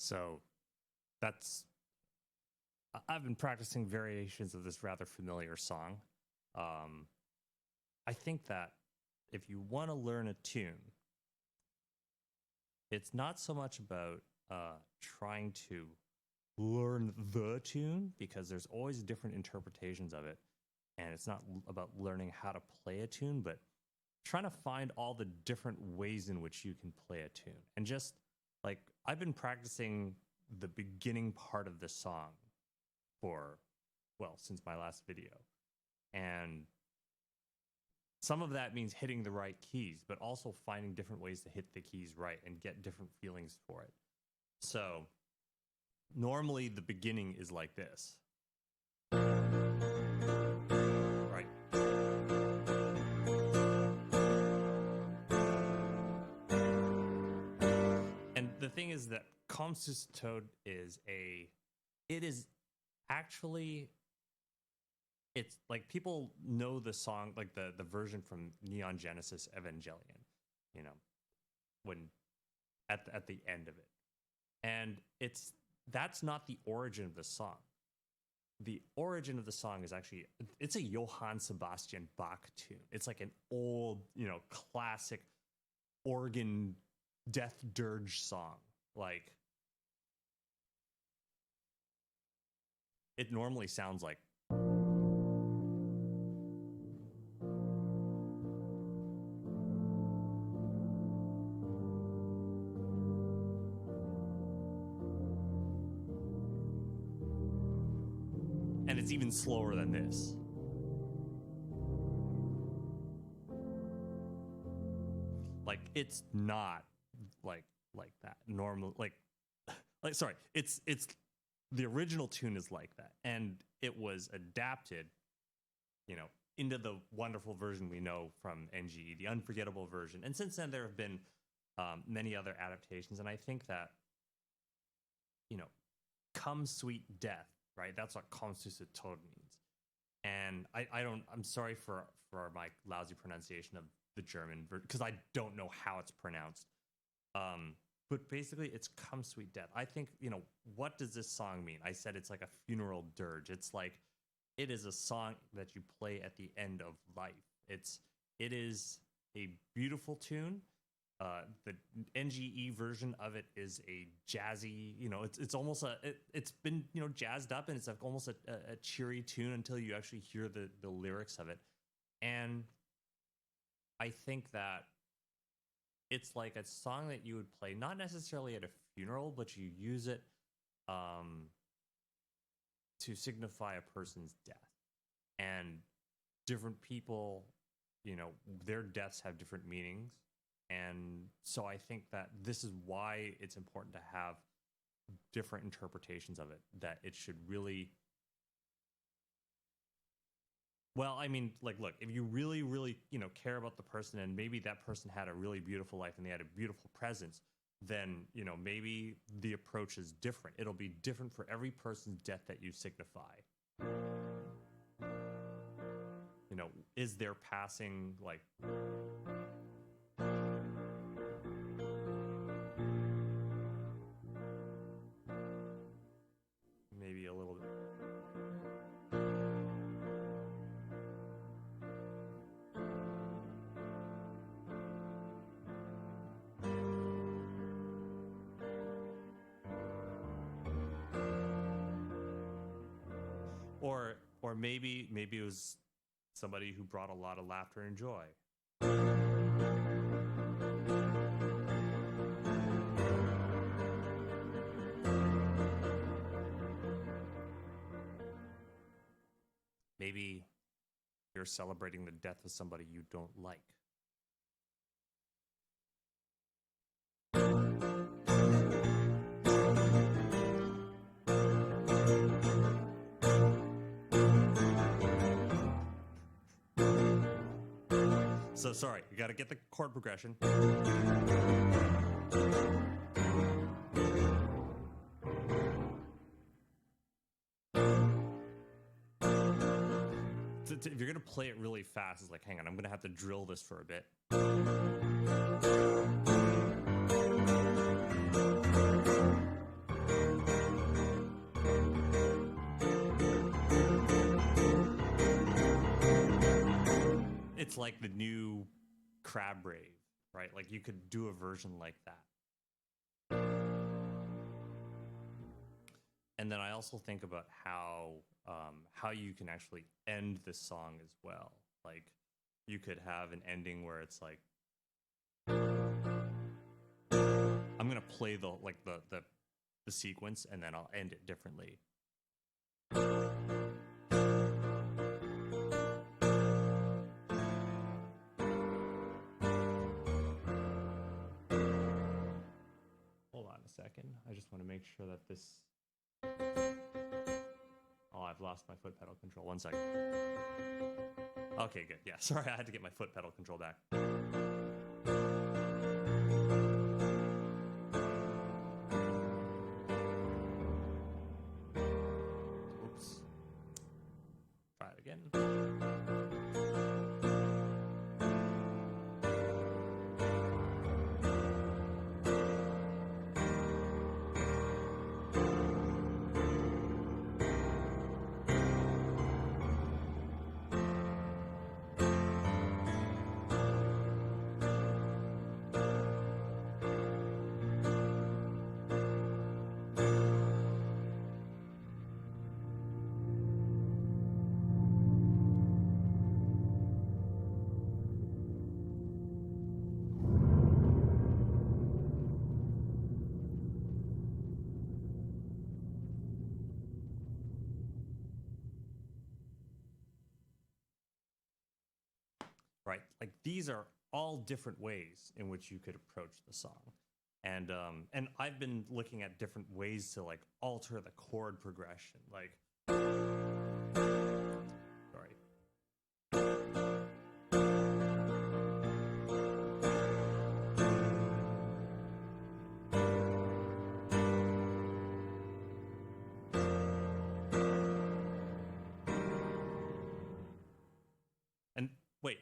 So I've been practicing variations of this rather familiar song. I think that if you want to learn a tune, it's not so much about trying to learn the tune, because there's always different interpretations of it. And it's not about learning how to play a tune, but trying to find all the different ways in which you can play a tune. And just like, I've been practicing the beginning part of this song since my last video. And some of that means hitting the right keys, but also finding different ways to hit the keys right and get different feelings for it. So normally the beginning is like this. Right. And the thing is that Komm süßer Tod it's like, people know the song, like the version from Neon Genesis Evangelion, you know, when at the end of it. And that's not the origin of the song. The origin of the song is actually, it's a Johann Sebastian Bach tune. It's like an old, classic organ death dirge song. Like, it normally sounds like, and it's even slower than this. Like, it's not like that normal, sorry, it's the original tune is like that, and it was adapted, into the wonderful version we know from NGE, the unforgettable version. And since then, there have been many other adaptations, and I think that, Come Sweet Death, right? That's what Komm süßer Tod means. And I'm sorry for my lousy pronunciation of the German version, because I don't know how it's pronounced. But basically, it's Come Sweet Death. I think, what does this song mean? I said it's like a funeral dirge. It's like, it is a song that you play at the end of life. It is a beautiful tune. The NGE version of it is a jazzy, it's almost it's been, jazzed up, and it's like almost a cheery tune until you actually hear the lyrics of it. And I think that it's like a song that you would play, not necessarily at a funeral, but you use it to signify a person's death. And different people, their deaths have different meanings. And so I think that this is why it's important to have different interpretations of it, that it should really... Well, I mean, like, look, if you really, really, care about the person, and maybe that person had a really beautiful life and they had a beautiful presence, then, maybe the approach is different. It'll be different for every person's death that you signify. Is their passing, like... maybe a little bit... Or maybe it was somebody who brought a lot of laughter and joy. Maybe you're celebrating the death of somebody you don't like. So sorry, you got to get the chord progression. If you're going to play it really fast, it's like, hang on, I'm going to have to drill this for a bit. it's like the new Crab Rave, right? Like you could do a version like that. And then I also think about how you can actually end the song as well. Like you could have an ending where it's like I'm gonna play the sequence and then I'll end it differently. Hold on a second. I just want to make sure that this. Oh, I've lost my foot pedal control. 1 second. Okay, good. Yeah, sorry, I had to get my foot pedal control back. Oops. Try it again. Right? Like these are all different ways in which you could approach the song. And I've been looking at different ways to like alter the chord progression. Like sorry. And wait.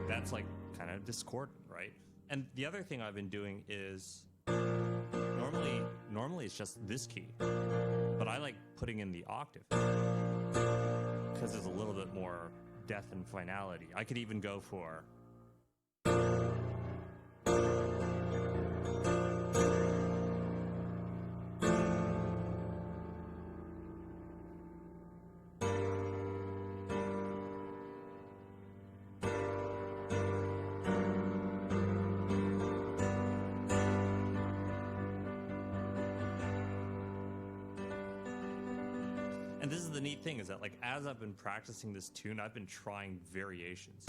That's like kind of discordant, right? And the other thing I've been doing is normally it's just this key, but I like putting in the octave because there's a little bit more depth and finality. I could even go for and this is the neat thing is that like as I've been practicing this tune, I've been trying variations.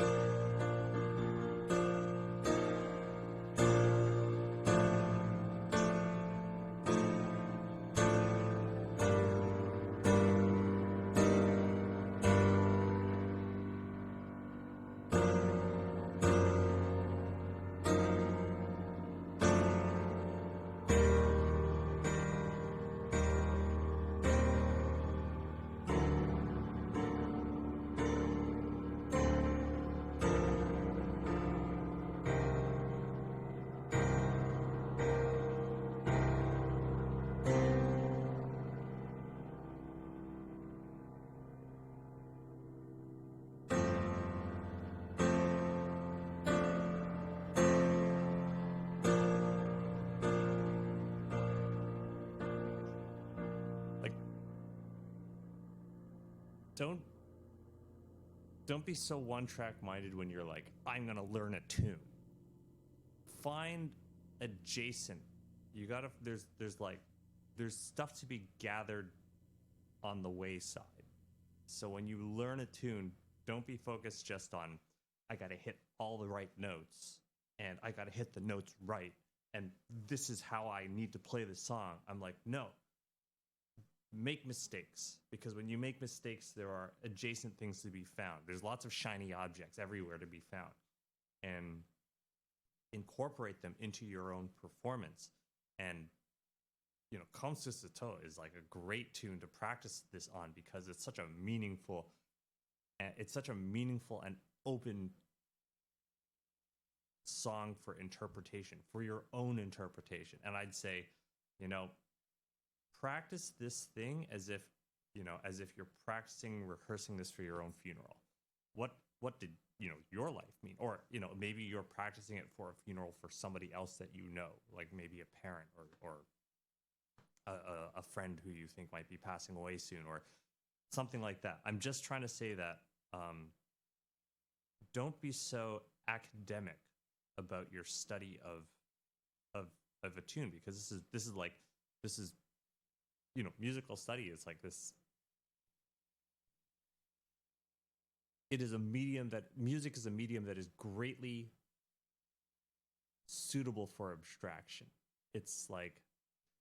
Don't be so one-track minded when you're like, I'm gonna learn a tune. Find adjacent. You gotta there's stuff to be gathered on the wayside. So when you learn a tune, don't be focused just on I gotta hit all the right notes and I gotta hit the notes right and this is how I need to play the song. I'm like, no. Make mistakes, because when you make mistakes, there are adjacent things to be found. There's lots of shiny objects everywhere to be found, and incorporate them into your own performance. And you know, Comme sur ce taux is like a great tune to practice this on because it's such a meaningful and open song for interpretation, for your own interpretation. And I'd say, you know, practice this thing as if as if you're practicing, rehearsing this for your own funeral. What did your life mean? Or maybe you're practicing it for a funeral for somebody else that like maybe a parent or a friend who you think might be passing away soon, or something like that. I'm just trying to say that don't be so academic about your study of a tune, because this is musical study is like this. It is a medium that music is a medium that is greatly suitable for abstraction. It's like,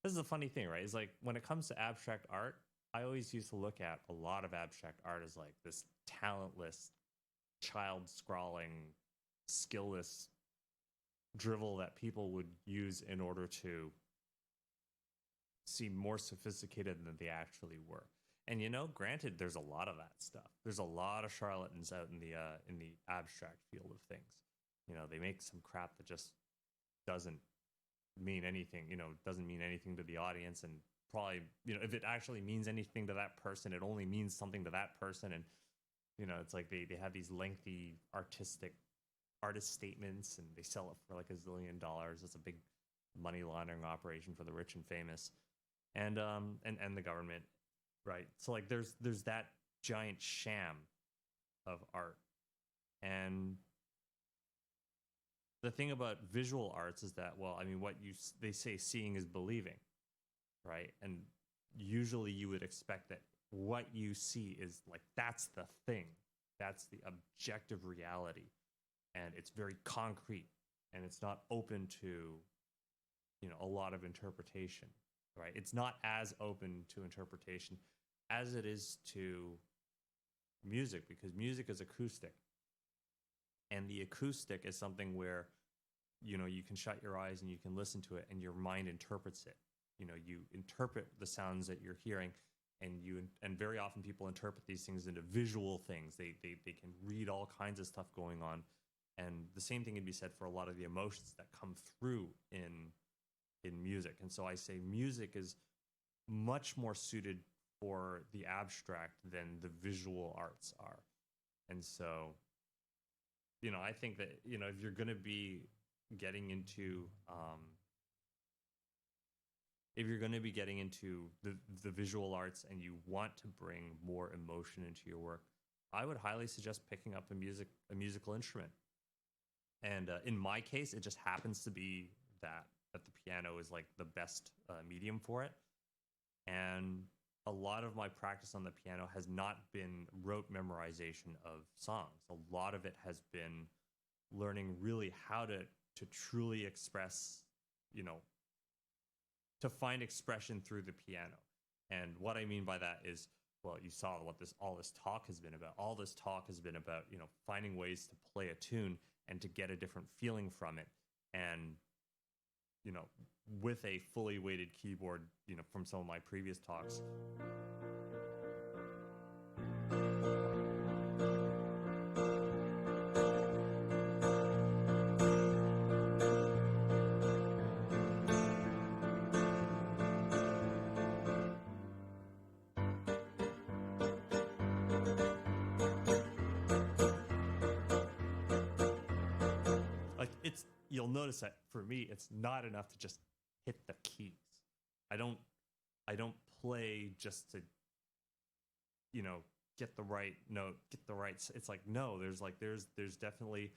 this is a funny thing, right? It's like when it comes to abstract art, I always used to look at a lot of abstract art as like this talentless, child scrawling, skillless drivel that people would use in order to seem more sophisticated than they actually were. And granted, there's a lot of that stuff. There's a lot of charlatans out in the abstract field of things. They make some crap that just doesn't mean anything. Doesn't mean anything to the audience, and probably if it actually means anything to that person, it only means something to that person. And it's like they have these lengthy artist statements, and they sell it for like $1 zillion. It's a big money laundering operation for the rich and famous, and the government. Right. So like there's that giant sham of art. And the thing about visual arts is that, well, I mean, they say seeing is believing, right? And usually you would expect that what you see is like, that's the thing. That's the objective reality. And it's very concrete, and it's not open to, a lot of interpretation, right? It's not as open to interpretation as it is to music, because music is acoustic, and the acoustic is something where you can shut your eyes and you can listen to it, and your mind interprets it. You interpret the sounds that you're hearing, and very often people interpret these things into visual things. They can read all kinds of stuff going on, and the same thing can be said for a lot of the emotions that come through in music. And so I say music is much more suited for the abstract than the visual arts are. And so, I think that, if you're going to be getting into, the visual arts, and you want to bring more emotion into your work, I would highly suggest picking up a musical instrument. And in my case, it just happens to be that the piano is like the best medium for it. And a lot of my practice on the piano has not been rote memorization of songs. A lot of it has been learning really how to truly express, to find expression through the piano. And what I mean by that is, well, you saw what all this talk has been about. All this talk has been about, finding ways to play a tune and to get a different feeling from it. And, with a fully weighted keyboard, from some of my previous talks. Like you'll notice that for me, it's not enough to just hit the keys. I don't play just to, get the right note, get the right. It's like, no, there's definitely,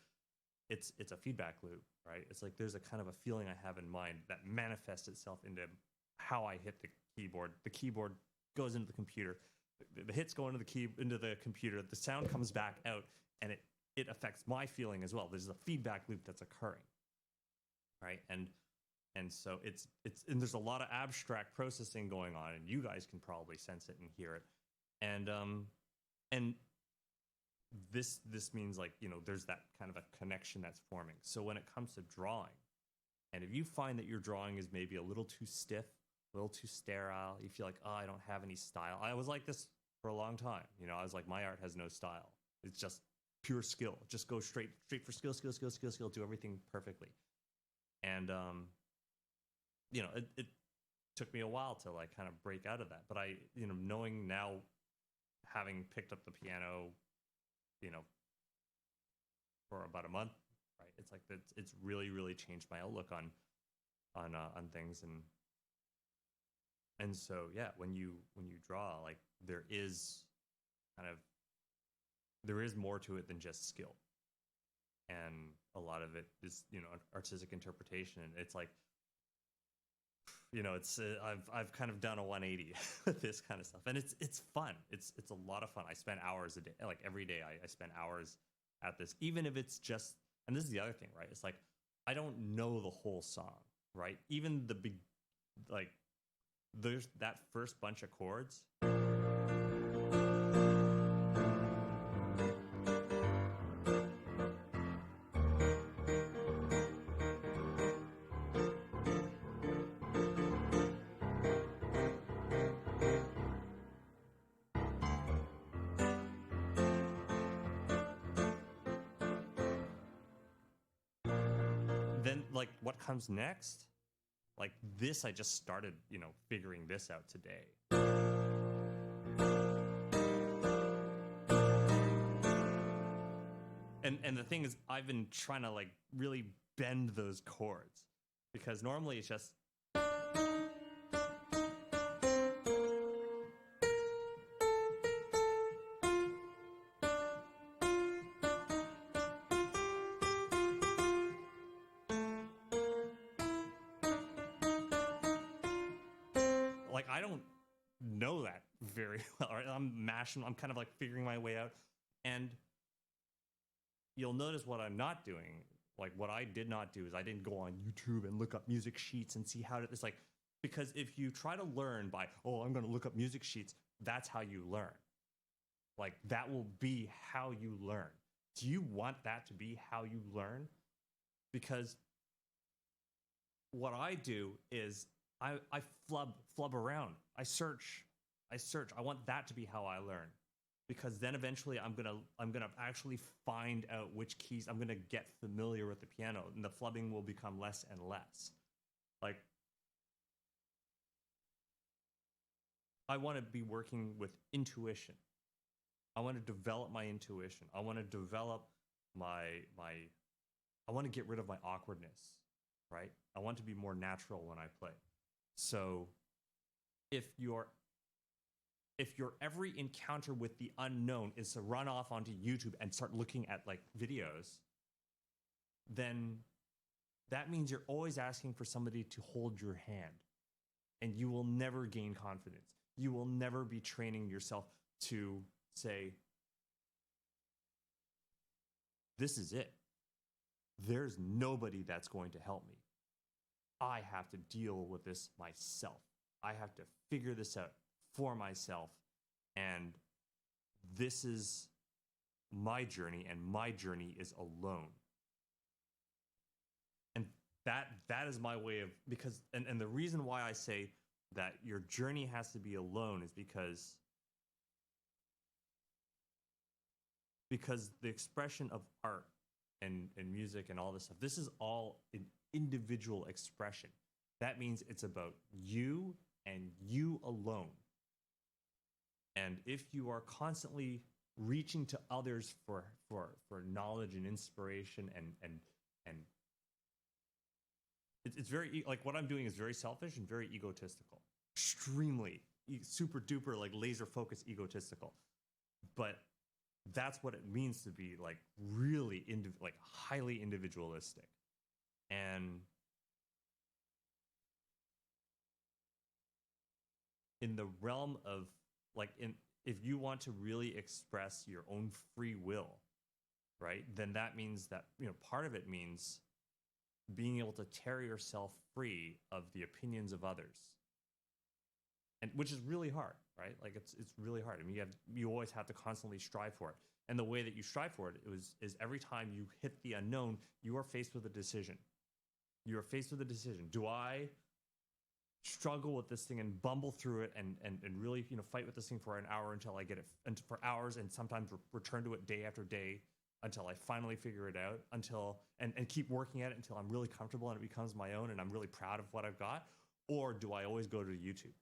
it's a feedback loop, right? It's like there's a kind of a feeling I have in mind that manifests itself into how I hit the keyboard. The keyboard goes into the computer. The hits go into the computer. The sound comes back out, and it affects my feeling as well. There's a feedback loop that's occurring, right? And so it's and there's a lot of abstract processing going on, and you guys can probably sense it and hear it. And this means, like, there's that kind of a connection that's forming. So when it comes to drawing, and if you find that your drawing is maybe a little too stiff, a little too sterile, you feel like, oh, I don't have any style. I was like this for a long time. I was like, my art has no style. It's just pure skill. Just go straight for skill, do everything perfectly. And took me a while to like kind of break out of that. But I, knowing now, having picked up the piano, you know, for about a month, right? It's like it's really really changed my outlook on things, and so yeah, when you draw, like kind of there is more to it than just skill, and a lot of it is artistic interpretation. And it's like, it's I've kind of done a 180 with this kind of stuff, and it's fun. It's a lot of fun. I spend hours a day, like every day. I spend hours at this, even if it's just. And this is the other thing, right? It's like I don't know the whole song, right? Even the big, like there's that first bunch of chords. Then like what comes next, like this, I just started figuring this out today. And the thing is, I've been trying to like really bend those chords, because normally it's just like I don't know that very well. Right? I'm kind of like figuring my way out. And you'll notice what I'm not doing. Like what I did not do is I didn't go on YouTube and look up music sheets and see how to. It's like, because if you try to learn by, I'm going to look up music sheets, that's how you learn. Like that will be how you learn. Do you want that to be how you learn? Because what I do is I flub around. I search. I want that to be how I learn, because then eventually I'm gonna actually find out which keys. I'm gonna get familiar with the piano, and the flubbing will become less and less. Like I want to be working with intuition. I want to develop my intuition. I want to develop my I want to get rid of my awkwardness, right? I want to be more natural when I play. So if your every encounter with the unknown is to run off onto YouTube and start looking at like videos, then that means you're always asking for somebody to hold your hand, and you will never gain confidence. You will never be training yourself to say, this is it. There's nobody that's going to help me. I have to deal with this myself. I have to figure this out for myself. And this is my journey, and my journey is alone. And that is my way of, because, and the reason why I say that your journey has to be alone is because the expression of art and music and all this stuff, this is all an individual expression. That means it's about you and you alone. And if you are constantly reaching to others for knowledge and inspiration, and it's very, like, what I'm doing is very selfish and very egotistical, extremely super duper like laser focused egotistical. But that's what it means to be like really like highly individualistic. And in the realm of like, if you want to really express your own free will, right, then that means that, part of it means being able to tear yourself free of the opinions of others, and which is really hard, right? Like it's really hard. I mean, you always have to constantly strive for it. And the way that you strive for it is every time you hit the unknown, you are faced with a decision. You are faced with a decision. Do I struggle with this thing and bumble through it and really fight with this thing for an hour until I get it, and for hours, and sometimes return to it day after day until I finally figure it out, and keep working at it until I'm really comfortable and it becomes my own and I'm really proud of what I've got? or do I always go to YouTube?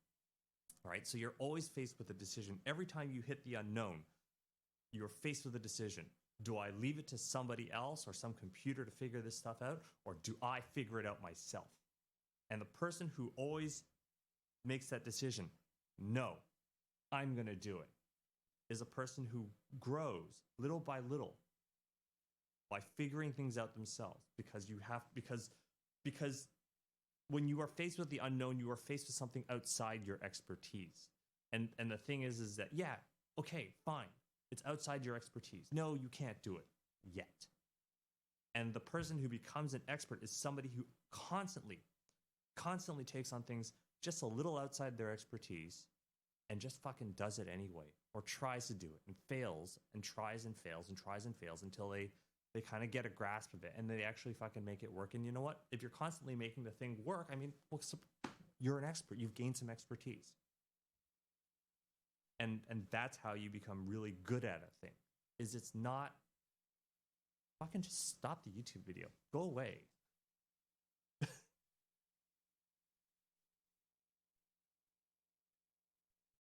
All right. So you're always faced with a decision. Every time you hit the unknown, you're faced with a decision. Do I leave it to somebody else or some computer to figure this stuff out, or do I figure it out myself? And the person who always makes that decision, no, I'm going to do it, is a person who grows little by little by figuring things out themselves, because when you are faced with the unknown, you are faced with something outside your expertise. And the thing is that, yeah, okay, fine. It's outside your expertise. No, you can't do it yet. And the person who becomes an expert is somebody who constantly takes on things just a little outside their expertise and just fucking does it anyway, or tries to do it and fails and tries and fails and tries and fails until they kind of get a grasp of it and they actually fucking make it work. And you know what? If you're constantly making the thing work, I mean, well, you're an expert. You've gained some expertise. And that's how you become really good at a thing. Is it's not fucking just stop the YouTube video. Go away.